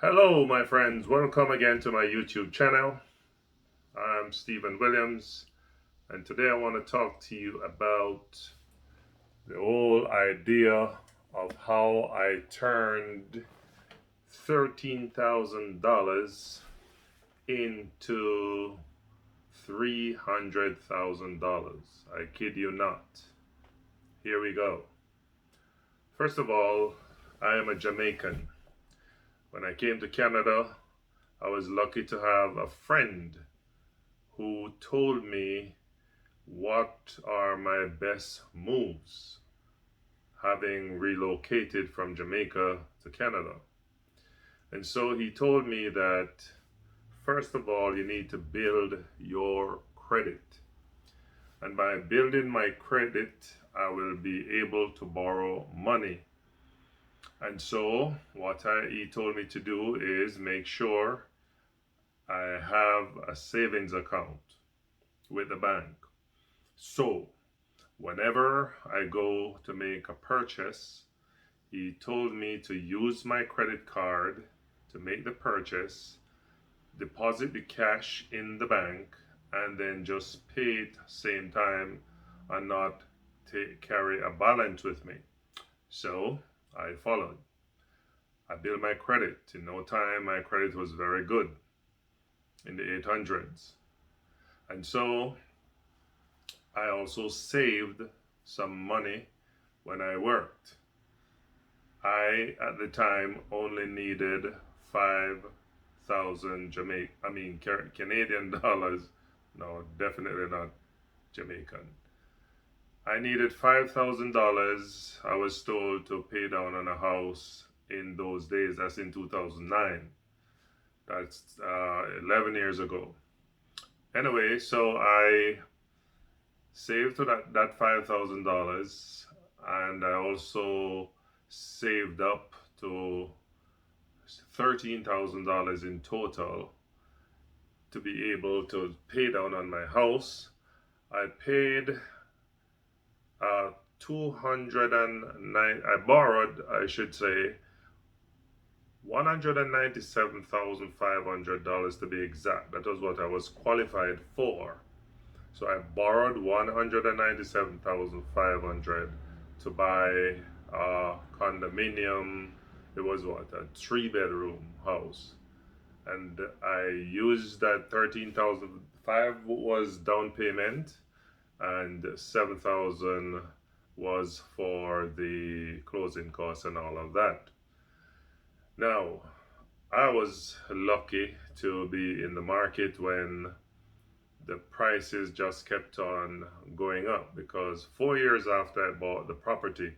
Hello, my friends. Welcome again to my YouTube channel. I'm Stephen Williams, and today I want to talk to you about the whole idea of how I turned $13,000 into $300,000. I kid you not. Here we go. First of all, I am a Jamaican. When I came to Canada, I was lucky to have a friend who told me what are my best moves having relocated from Jamaica to Canada. And so he told me that first of all, you need to build your credit. And by building my credit, I will be able to borrow money. And so, he told me to do is make sure I have a savings account with the bank. So, whenever I go to make a purchase, he told me to use my credit card to make the purchase, deposit the cash in the bank, and then just pay it same time and not carry a balance with me. So I followed. I built my credit. In no time, my credit was very good in the 800s. And so I also saved some money when I worked. I, at the time, only needed 5,000 Canadian dollars. No, definitely not Jamaican. I needed $5,000, I was told, to pay down on a house in those days. That's in 2009. That's 11 years ago. Anyway, so I saved to that $5,000, and I also saved up to $13,000 in total to be able to pay down on my house. I paid 209. I borrowed, I should say, $197,500 to be exact. That was what I was qualified for. So I borrowed $197,500 to buy a condominium. It was what, a 3-bedroom house, and I used that 13,500 was down payment, and 7,000 was for the closing costs and all of that. Now, I was lucky to be in the market when the prices just kept on going up, because 4 years after I bought the property,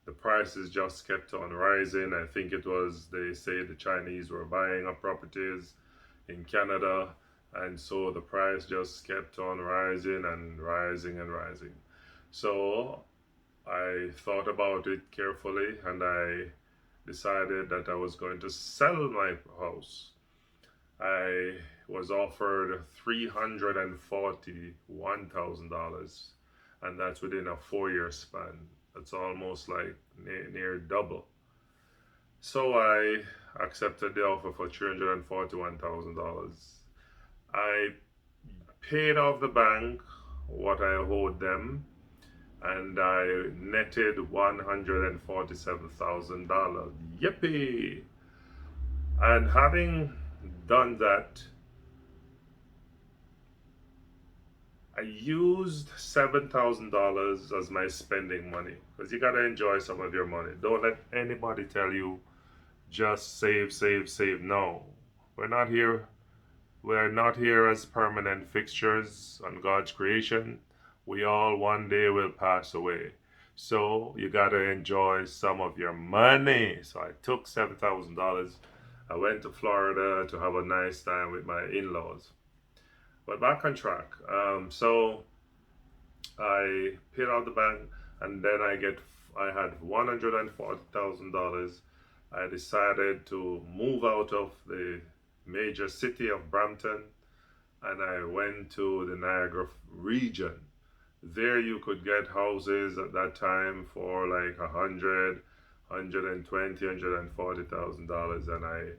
the prices just kept on rising. I think it was, they say the Chinese were buying up properties in Canada, and so the price just kept on rising and rising and rising. So I thought about it carefully, and I decided that I was going to sell my house. I was offered $341,000, and that's within a 4 year span. That's almost like near double. So I accepted the offer for $341,000. I paid off the bank what I owed them, and I netted $147,000. Yippee! And having done that, I used $7,000 as my spending money, because you gotta enjoy some of your money. Don't let anybody tell you just save, save, save. No, we're not here. We're not here as permanent fixtures on God's creation. We all one day will pass away. So you gotta enjoy some of your money. So I took $7,000. I went to Florida to have a nice time with my in-laws. But back on track. So I paid out the bank, and then I had $140,000. I decided to move out of the major city of Brampton, and I went to the Niagara region. There you could get houses at that time for like $120,000, $140,000, and I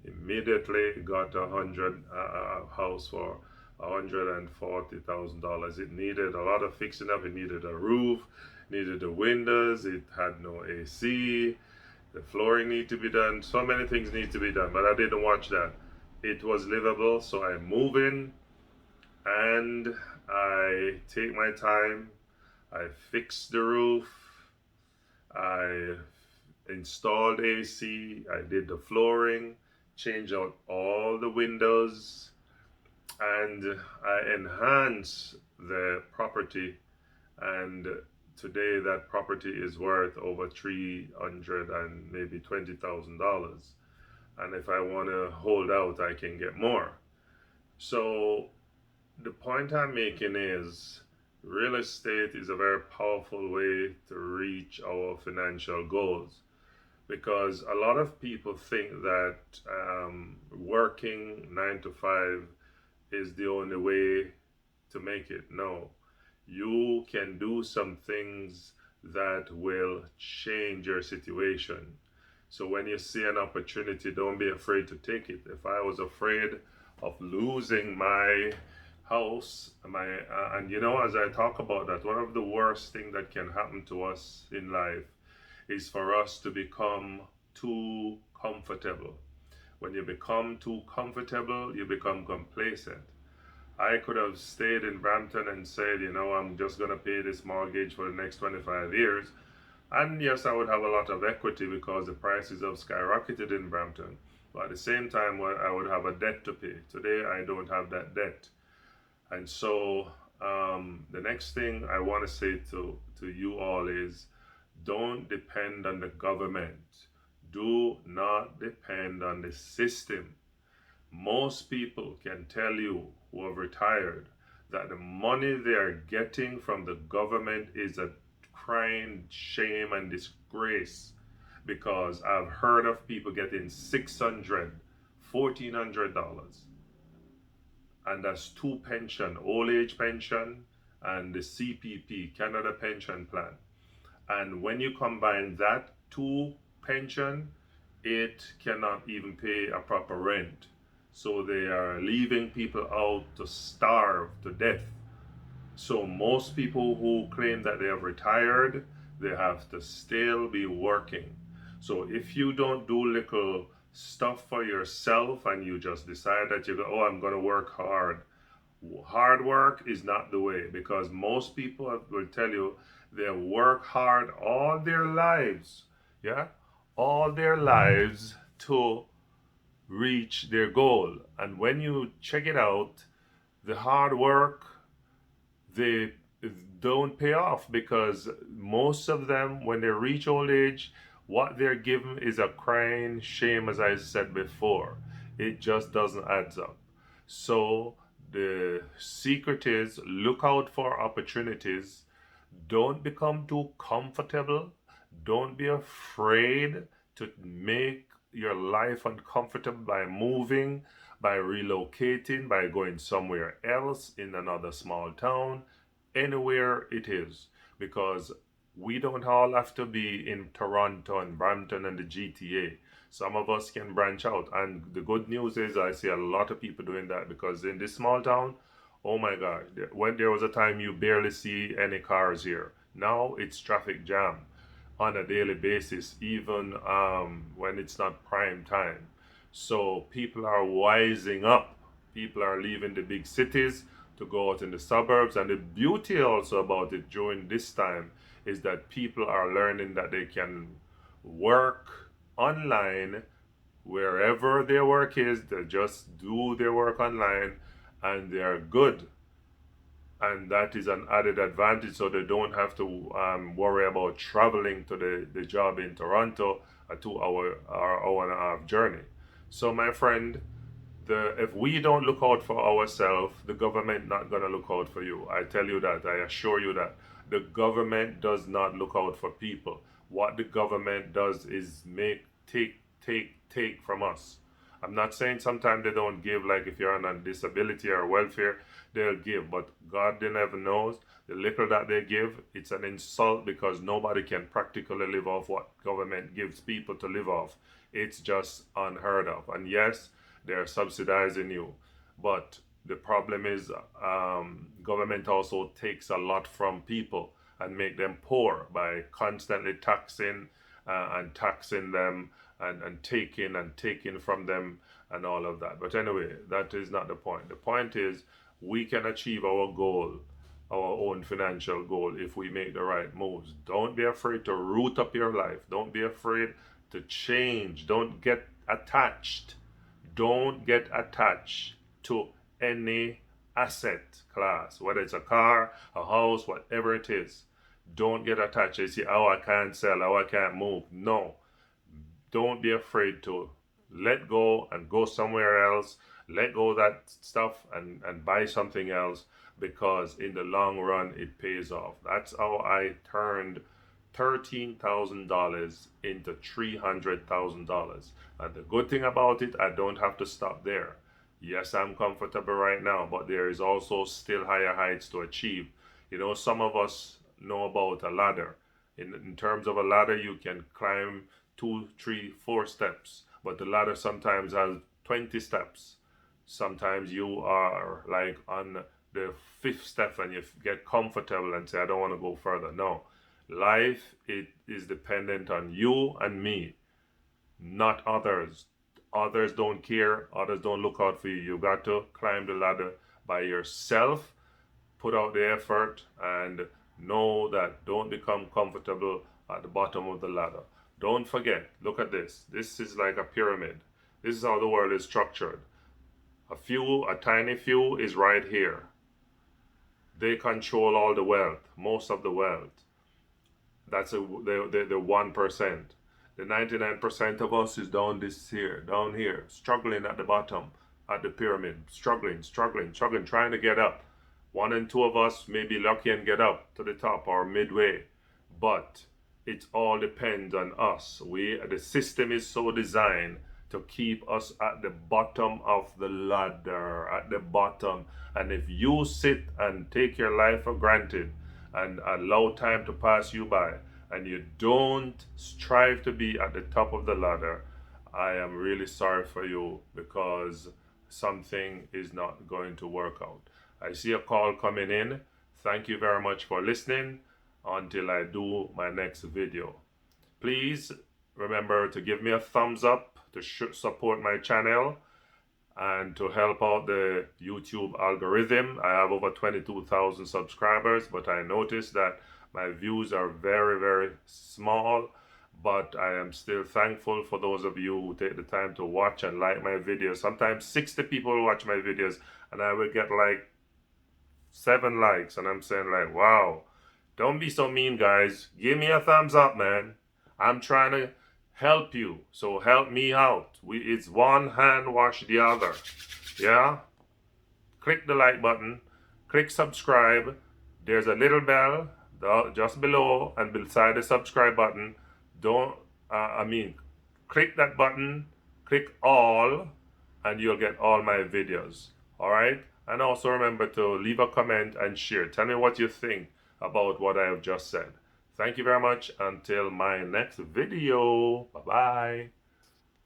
Immediately got a house for $140,000. It needed a lot of fixing up. It needed a roof, needed the windows. It had no AC. The flooring need to be done. So many things need to be done, but I didn't watch that. It was livable, so I move in and I take my time. I fix the roof. I installed AC. I did the flooring, changed out all the windows, and I enhanced the property. And today that property is worth over 300 and maybe $20,000. And if I want to hold out, I can get more. So the point I'm making is real estate is a very powerful way to reach our financial goals, because a lot of people think that working 9 to 5 is the only way to make it. No, you can do some things that will change your situation. So when you see an opportunity, don't be afraid to take it. If I was afraid of losing my house, and as I talk about that, one of the worst things that can happen to us in life is for us to become too comfortable. When you become too comfortable, you become complacent. I could have stayed in Brampton and said, I'm just going to pay this mortgage for the next 25 years. And yes, I would have a lot of equity because the prices have skyrocketed in Brampton. But at the same time, I would have a debt to pay. Today, I don't have that debt. And so the next thing I want to say to you all is, don't depend on the government. Do not depend on the system. Most people can tell you who have retired that the money they are getting from the government is a crying shame and disgrace, because I've heard of people getting $600, $1,400, and that's two pension, old age pension and the CPP, Canada Pension Plan. And when you combine that two pension, it cannot even pay a proper rent. So they are leaving people out to starve to death. So most people who claim that they have retired, they have to still be working. So if you don't do little stuff for yourself and you just decide that you go, oh, I'm going to work hard. Hard work is not the way, because most people will tell you they work hard all their lives, all their lives to reach their goal. And when you check it out, the hard work, they don't pay off, because most of them, when they reach old age, what they're given is a crying shame, as I said before. It just doesn't add up. So the secret is, look out for opportunities. Don't become too comfortable. Don't be afraid to make your life uncomfortable by moving, by relocating, by going somewhere else in another small town, anywhere it is. Because we don't all have to be in Toronto and Brampton and the GTA. Some of us can branch out. And the good news is I see a lot of people doing that, because in this small town, oh my God, when there was a time you barely see any cars here. Now it's traffic jam on a daily basis, even when it's not prime time. So people are wising up. People are leaving the big cities to go out in the suburbs. And the beauty also about it during this time is that people are learning that they can work online wherever their work is. They just do their work online and they are good. And that is an added advantage, so they don't have to worry about traveling to the job in Toronto, a 2 hour or hour and a half journey. So my friend, if we don't look out for ourselves, the government not going to look out for you. I tell you that. I assure you that. The government does not look out for people. What the government does is take from us. I'm not saying sometimes they don't give, like if you're on a disability or welfare, they'll give, but God never knows. The little that they give, it's an insult, because nobody can practically live off what government gives people to live off. It's just unheard of. And yes, they're subsidizing you, but the problem is government also takes a lot from people and make them poor by constantly taxing and taxing them and taking from them and all of that. But anyway, that is not the point. The point is we can achieve our goal, our own financial goal, if we make the right moves. Don't be afraid to root up your life. Don't be afraid to change. Don't get attached. Don't get attached to any asset class, whether it's a car, a house, whatever it is. Don't get attached. You see, oh, I can't sell, oh, I can't move. No, don't be afraid to let go and go somewhere else. Let go of that stuff and buy something else, because in the long run it pays off. That's how I turned $13,000 into $300,000. And the good thing about it, I don't have to stop there. Yes, I'm comfortable right now, but there is also still higher heights to achieve. You know, some of us know about a ladder. In terms of a ladder, you can climb 2, 3, 4 steps, but the ladder sometimes has 20 steps. Sometimes you are like on the 5th step and you get comfortable and say, I don't want to go further. No, life, it is dependent on you and me, not others. Others don't care. Others don't look out for you. You got to climb the ladder by yourself, put out the effort, and know that don't become comfortable at the bottom of the ladder. Don't forget, look at this. This is like a pyramid. This is how the world is structured. A tiny few is right here. They control all the wealth, most of the wealth. That's the 1%. The 99% of us is down here, struggling at the bottom, at the pyramid, struggling, trying to get up. 1 and 2 of us may be lucky and get up to the top or midway, but it all depends on us. The system is so designed to keep us at the bottom of the ladder, at the bottom. And if you sit and take your life for granted and allow time to pass you by, and you don't strive to be at the top of the ladder, I am really sorry for you, because something is not going to work out. I see a call coming in. Thank you very much for listening. Until I do my next video, please remember to give me a thumbs up to support my channel and to help out the YouTube algorithm. I have over 22,000 subscribers, but I noticed that my views are very, very small. But I am still thankful for those of you who take the time to watch and like my videos. Sometimes 60 people watch my videos and I will get like 7 likes, and I'm saying like, wow. Don't be so mean, guys. Give me a thumbs up, man. I'm trying to help you, so help me out. It's one hand wash the other. Yeah? Click the like button. Click subscribe. There's a little bell just below and beside the subscribe button. Click that button. Click all, and you'll get all my videos. Alright? And also remember to leave a comment and share. Tell me what you think about what I have just said. Thank you very much. Until my next video. Bye-bye.